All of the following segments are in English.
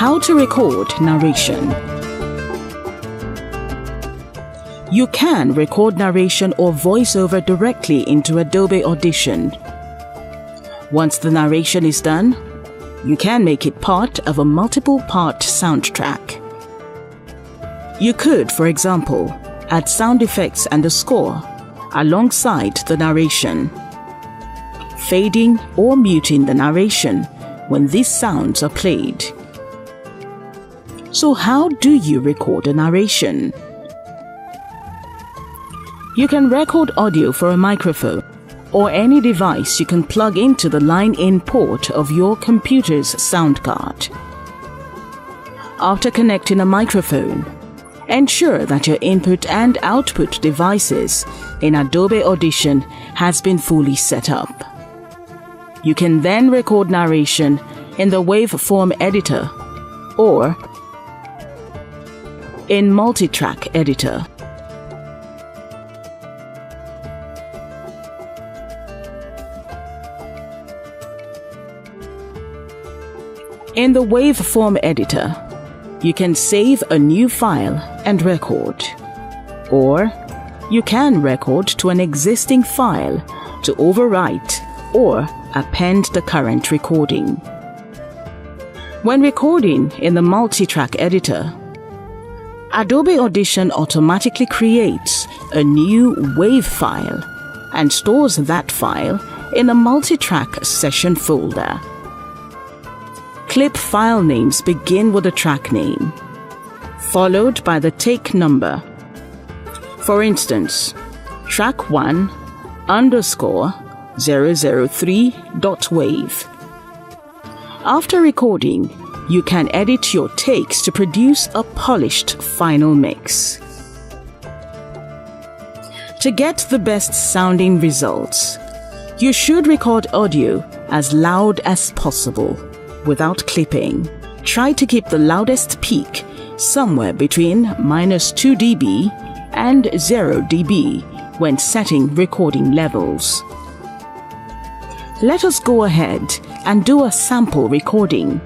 How to record narration. You can record narration or voiceover directly into Adobe Audition. Once the narration is done, you can make it part of a multiple-part soundtrack. You could, for example, add sound effects and a score alongside the narration, fading or muting the narration when these sounds are played. So how do you record a narration? You can record audio for a microphone or any device you can plug into the line-in port of your computer's sound card. After connecting a microphone, ensure that your input and output devices in Adobe Audition has been fully set up. You can then record narration in the waveform editor or in multitrack editor. In the waveform editor, you can save a new file and record, or you can record to an existing file to overwrite or append the current recording. When recording in the multitrack editor, Adobe Audition automatically creates a new WAV file and stores that file in a multitrack session folder. Clip file names begin with the track name, followed by the take number. For instance, track 1 _003.wave. After recording, you can edit your takes to produce a polished final mix. To get the best sounding results, you should record audio as loud as possible without clipping. Try to keep the loudest peak somewhere between -2 dB and 0 dB when setting recording levels. Let us go ahead and do a sample recording.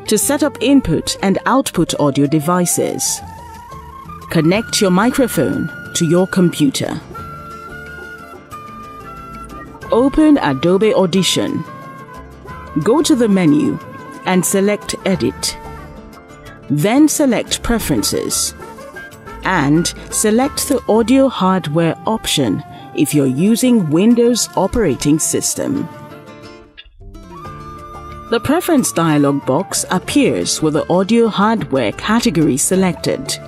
To set up input and output audio devices, connect your microphone to your computer. Open Adobe Audition. Go to the menu and select Edit. Then select Preferences and select the audio hardware option if you're using Windows operating system. The Preference dialog box appears with the audio hardware category selected.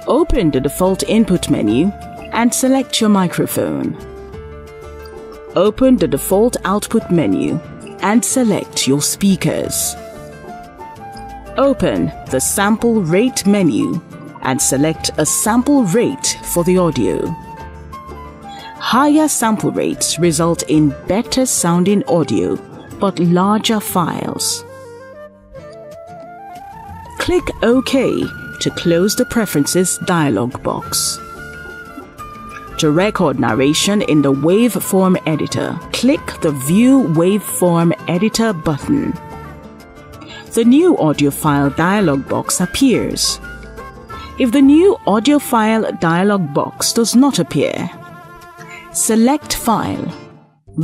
Open the default input menu and select your microphone. Open the default output menu and select your speakers. Open the sample rate menu and select a sample rate for the audio. Higher sample rates result in better sounding audio but larger files. Click OK to close the Preferences dialog box. To record narration in the waveform editor, click the View Waveform Editor button. The new audio file dialog box appears. If the new audio file dialog box does not appear, select File,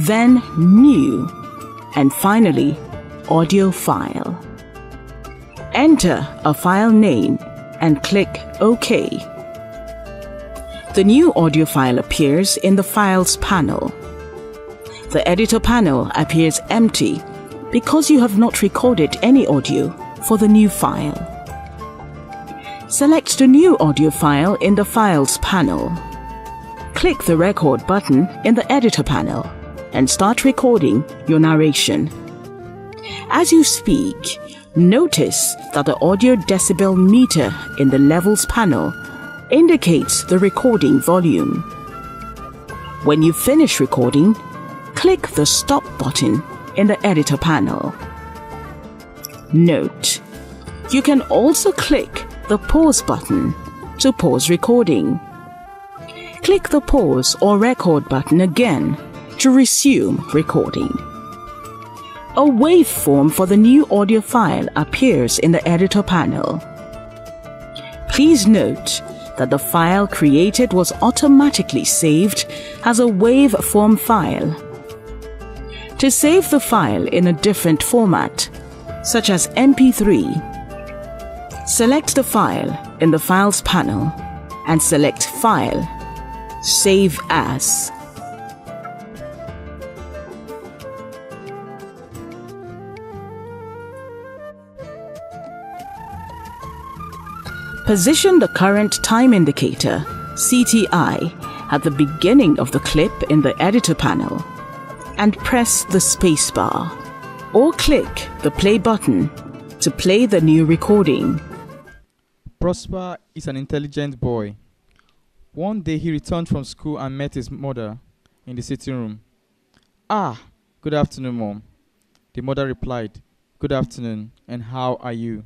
then New, and finally Audio File. Enter a file name and click OK. The new audio file appears in the Files panel. The Editor panel appears empty because you have not recorded any audio for the new file. Select the new audio file in the Files panel. Click the Record button in the Editor panel and start recording your narration. As you speak, notice that the audio decibel meter in the Levels panel indicates the recording volume. When you finish recording, click the Stop button in the Editor panel. Note: you can also click the Pause button to pause recording. Click the Pause or Record button again to resume recording. A waveform for the new audio file appears in the editor panel. Please note that the file created was automatically saved as a waveform file. To save the file in a different format, such as MP3, select the file in the Files panel and select File, Save As. Position the current time indicator, CTI, at the beginning of the clip in the editor panel and press the spacebar, or click the play button to play the new recording. Prosper is an intelligent boy. One day he returned from school and met his mother in the sitting room. "Ah, good afternoon, Mom." The mother replied, "Good afternoon, and how are you?"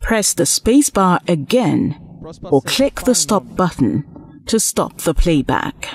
Press the spacebar again or click the stop button to stop the playback.